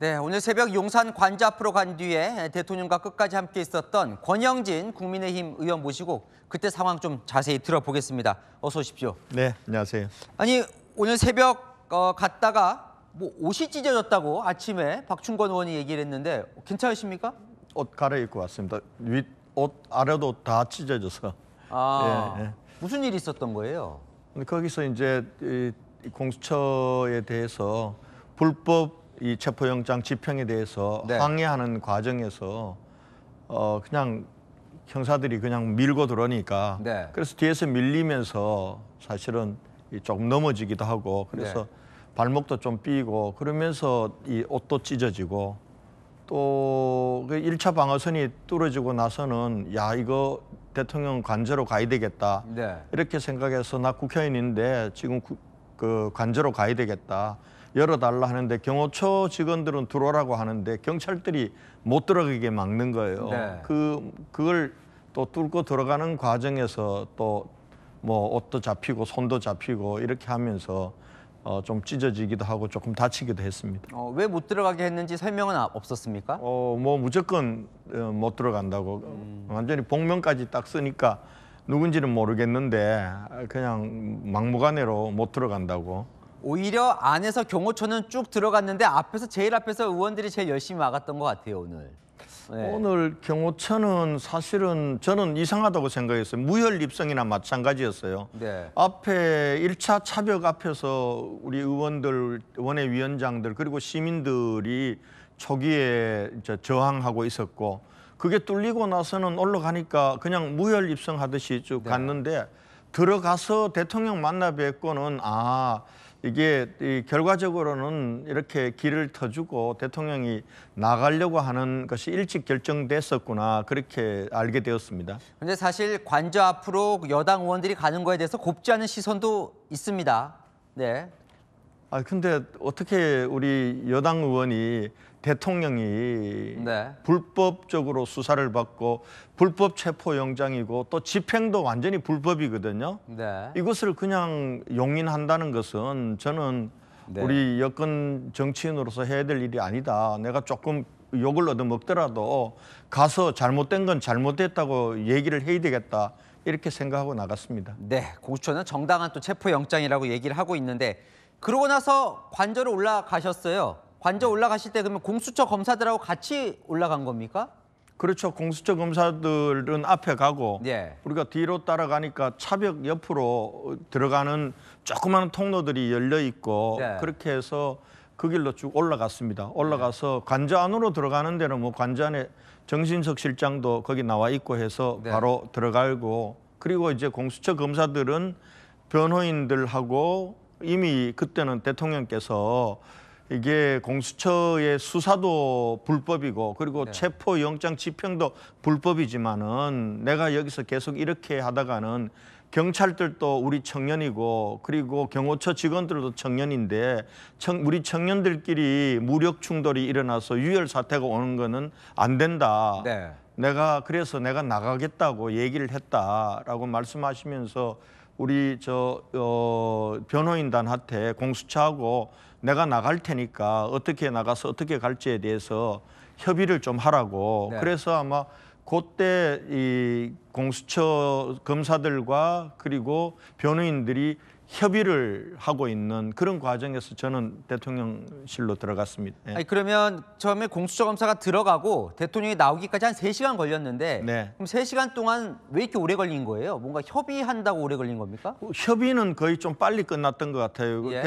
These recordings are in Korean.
네, 오늘 새벽 용산 관저 앞으로 간 뒤에 대통령과 끝까지 함께 있었던 권영진 국민의힘 의원 모시고 그때 상황 좀 자세히 들어보겠습니다. 어서 오십시오. 네, 안녕하세요. 아니, 오늘 새벽 갔다가 뭐 옷이 찢어졌다고 아침에 박충건 의원이 얘기를 했는데 괜찮으십니까? 옷 갈아입고 왔습니다. 윗옷 아래도 다 찢어져서. 예. 무슨 일이 있었던 거예요? 근데 거기서 이제 이 공수처에 대해서 불법 이 체포영장 집행에 대해서 네. 항의하는 과정에서 그냥 형사들이 그냥 밀고 들어오니까 네. 그래서 뒤에서 밀리면서 사실은 조금 넘어지기도 하고 그래서 네. 발목도 좀 삐고 그러면서 이 옷도 찢어지고 또 그 1차 방어선이 뚫어지고 나서는 야 이거 대통령 관저로 가야 되겠다 네. 이렇게 생각해서 나 국회의원인데 지금 그 관저로 가야 되겠다 열어달라 하는데 경호처 직원들은 들어오라고 하는데 경찰들이 못 들어가게 막는 거예요. 네. 그걸 또 뚫고 들어가는 과정에서 또 뭐 옷도 잡히고 손도 잡히고 이렇게 하면서 좀 찢어지기도 하고 조금 다치기도 했습니다. 왜 못 들어가게 했는지 설명은 없었습니까? 뭐 무조건 못 들어간다고 완전히 복면까지 딱 쓰니까 누군지는 모르겠는데 그냥 막무가내로 못 들어간다고. 오히려 안에서 경호처는 쭉 들어갔는데 제일 앞에서 의원들이 제일 열심히 막았던 것 같아요, 오늘. 네. 오늘 경호처는 사실은 저는 이상하다고 생각했어요. 무혈 입성이나 마찬가지였어요. 네. 앞에 1차 차벽 앞에서 우리 의원들, 원외위원장들 그리고 시민들이 초기에 이제 저항하고 있었고 그게 뚫리고 나서는 올라가니까 그냥 무혈 입성하듯이 쭉 네. 갔는데 들어가서 대통령 만나 뵙고는 이게 결과적으로는 이렇게 길을 터주고 대통령이 나가려고 하는 것이 일찍 결정됐었구나 그렇게 알게 되었습니다. 근데 사실 관저 앞으로 여당 의원들이 가는 거에 대해서 곱지 않은 시선도 있습니다. 네. 근데 어떻게 우리 여당 의원이 대통령이 네. 불법적으로 수사를 받고 불법 체포영장이고 또 집행도 완전히 불법이거든요. 네. 이것을 그냥 용인한다는 것은 저는 네. 우리 여권 정치인으로서 해야 될 일이 아니다. 내가 조금 욕을 얻어먹더라도 가서 잘못된 건 잘못됐다고 얘기를 해야 되겠다. 이렇게 생각하고 나갔습니다. 네. 공수처는 정당한 또 체포영장이라고 얘기를 하고 있는데 그러고 나서 관저로 올라가셨어요. 관저 올라가실 때 그러면 공수처 검사들하고 같이 올라간 겁니까? 그렇죠. 공수처 검사들은 앞에 가고 네. 우리가 뒤로 따라가니까 차벽 옆으로 들어가는 조그마한 통로들이 열려 있고 네. 그렇게 해서 그 길로 쭉 올라갔습니다. 올라가서 관저 안으로 들어가는 데는 뭐 관저 안에 정진석 실장도 거기 나와 있고 해서 네. 바로 들어가고 그리고 이제 공수처 검사들은 변호인들하고 이미 그때는 대통령께서 이게 공수처의 수사도 불법이고 그리고 네. 체포영장 집행도 불법이지만은 내가 여기서 계속 이렇게 하다가는 경찰들도 우리 청년이고 그리고 경호처 직원들도 청년인데 우리 청년들끼리 무력 충돌이 일어나서 유혈 사태가 오는 거는 안 된다. 네. 그래서 내가 나가겠다고 얘기를 했다라고 말씀하시면서 우리 변호인단한테 공수처하고 내가 나갈 테니까 어떻게 나가서 어떻게 갈지에 대해서 협의를 좀 하라고. 네. 그래서 아마 그때 이 공수처 검사들과 그리고 변호인들이 협의를 하고 있는 그런 과정에서 저는 대통령실로 들어갔습니다. 예. 아니, 그러면 처음에 공수처 검사가 들어가고 대통령이 나오기까지 한 3시간 걸렸는데 네. 그럼 3시간 동안 왜 이렇게 오래 걸린 거예요? 뭔가 협의한다고 오래 걸린 겁니까? 협의는 거의 좀 빨리 끝났던 것 같아요. 예.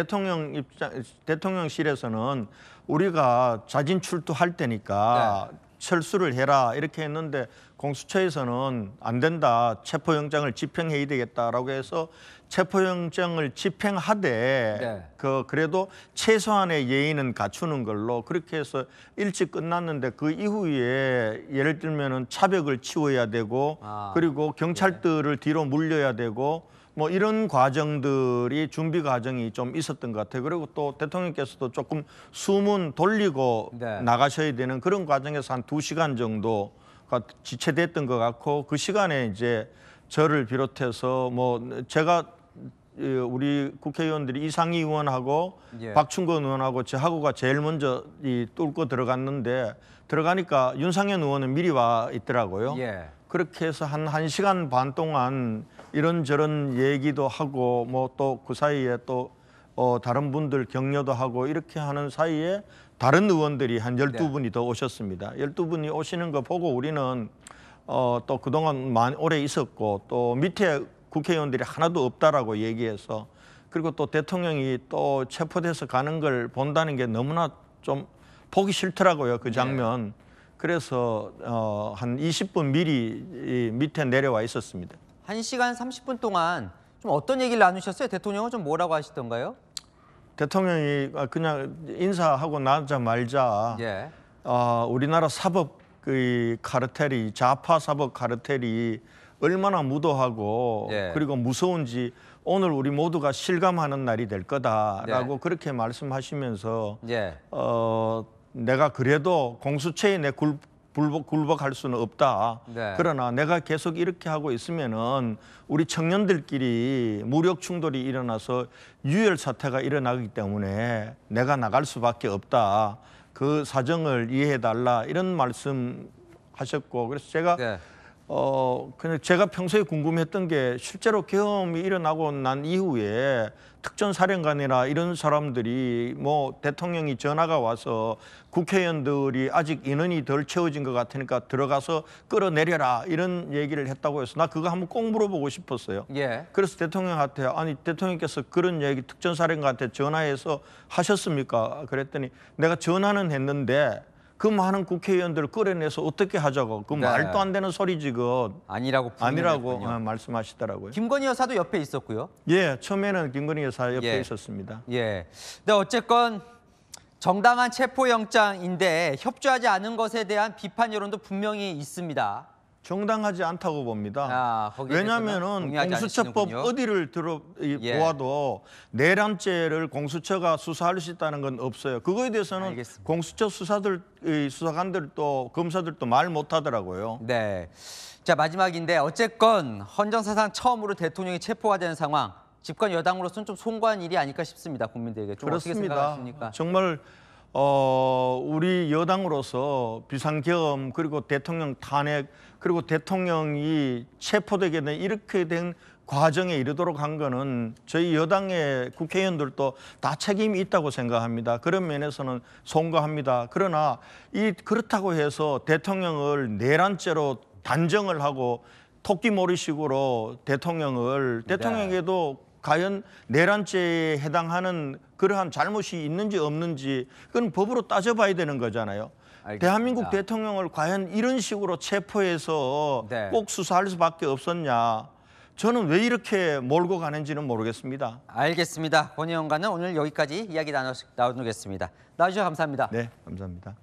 대통령실에서는 우리가 자진 출두할 때니까 네. 철수를 해라 이렇게 했는데 공수처에서는 안 된다. 체포영장을 집행해야 되겠다라고 해서 체포영장을 집행하되 네. 그래도 최소한의 예의는 갖추는 걸로 그렇게 해서 일찍 끝났는데 그 이후에 예를 들면은 차벽을 치워야 되고 그리고 경찰들을 뒤로 물려야 되고 뭐 이런 과정들이 준비 과정이 좀 있었던 것 같아요. 그리고 또 대통령께서도 조금 수문 돌리고 네. 나가셔야 되는 그런 과정에서 한 2시간 정도가 지체됐던 것 같고 그 시간에 이제 저를 비롯해서 뭐 제가 우리 국회의원들이 이상희 의원하고 예. 박충건 의원하고 저하고가 제일 먼저 뚫고 들어갔는데 들어가니까 윤상현 의원은 미리 와 있더라고요. 예. 그렇게 해서 한 1시간 반 동안 이런저런 얘기도 하고 뭐 또 그 사이에 또 다른 분들 격려도 하고 이렇게 하는 사이에 다른 의원들이 한 12분이 더 오셨습니다. 12분이 오시는 거 보고 우리는 또 그동안 오래 있었고 또 밑에 국회의원들이 하나도 없다라고 얘기해서 그리고 또 대통령이 또 체포돼서 가는 걸 본다는 게 너무나 좀 보기 싫더라고요. 그 장면. 그래서 한 20분 미리 이 밑에 내려와 있었습니다. 1시간 30분 동안 좀 어떤 얘기를 나누셨어요? 대통령은 좀 뭐라고 하시던가요? 대통령이 그냥 인사하고 나자마자 예. 우리나라 사법 그 카르텔이 좌파 사법 카르텔이 얼마나 무도하고 예. 그리고 무서운지 오늘 우리 모두가 실감하는 날이 될 거다라고 네. 그렇게 말씀하시면서 예. 내가 그래도 공수처에 내 굴복할 수는 없다. 네. 그러나 내가 계속 이렇게 하고 있으면은 우리 청년들끼리 무력 충돌이 일어나서 유혈 사태가 일어나기 때문에 내가 나갈 수밖에 없다. 그 사정을 이해해 달라 이런 말씀하셨고 그래서 제가 네. 그냥 제가 평소에 궁금했던 게 실제로 계엄이 일어나고 난 이후에 특전사령관이나 이런 사람들이 뭐 대통령이 전화가 와서 국회의원들이 아직 인원이 덜 채워진 것 같으니까 들어가서 끌어내려라 이런 얘기를 했다고 해서 나 그거 한번 꼭 물어보고 싶었어요. 예. 그래서 대통령한테 아니 대통령께서 그런 얘기 특전사령관한테 전화해서 하셨습니까? 그랬더니 내가 전화는 했는데 그 많은 국회의원들을 끌어내서 어떻게 하자고 그 네. 말도 안 되는 소리지 그 아니라고 아니라고 분명했군요. 말씀하시더라고요. 김건희 여사도 옆에 있었고요. 예, 처음에는 김건희 여사 옆에 예. 있었습니다. 예. 근데 어쨌건 정당한 체포영장인데 협조하지 않은 것에 대한 비판 여론도 분명히 있습니다. 정당하지 않다고 봅니다. 거기에 대해서는 왜냐하면은 동의하지 공수처법 않으시는군요. 어디를 예. 보아도 내란죄를 공수처가 수사할 수 있다는 건 없어요. 그거에 대해서는 알겠습니다. 공수처 수사관들도 검사들도 말 못하더라고요. 네. 자, 마지막인데 어쨌건 헌정사상 처음으로 대통령이 체포가 되는 상황. 집권 여당으로서는 좀 송구한 일이 아닐까 싶습니다. 국민들에게. 좀 어떻게 그렇습니다. 생각하십니까? 정말 우리 여당으로서 비상계엄 그리고 대통령 탄핵 그리고 대통령이 체포되게 된 이렇게 된 과정에 이르도록 한 거는 저희 여당의 국회의원들도 다 책임이 있다고 생각합니다. 그런 면에서는 송구합니다. 그러나 그렇다고 해서 대통령을 내란죄로 단정을 하고 토끼몰이식으로 대통령에게도 과연 내란죄에 해당하는 그러한 잘못이 있는지 없는지 그건 법으로 따져봐야 되는 거잖아요. 알겠습니다. 대한민국 대통령을 과연 이런 식으로 체포해서 네. 꼭 수사할 수밖에 없었냐. 저는 왜 이렇게 몰고 가는지는 모르겠습니다. 알겠습니다. 권 의원과는 오늘 여기까지 이야기 나누겠습니다. 나와주셔서 감사합니다. 네, 감사합니다.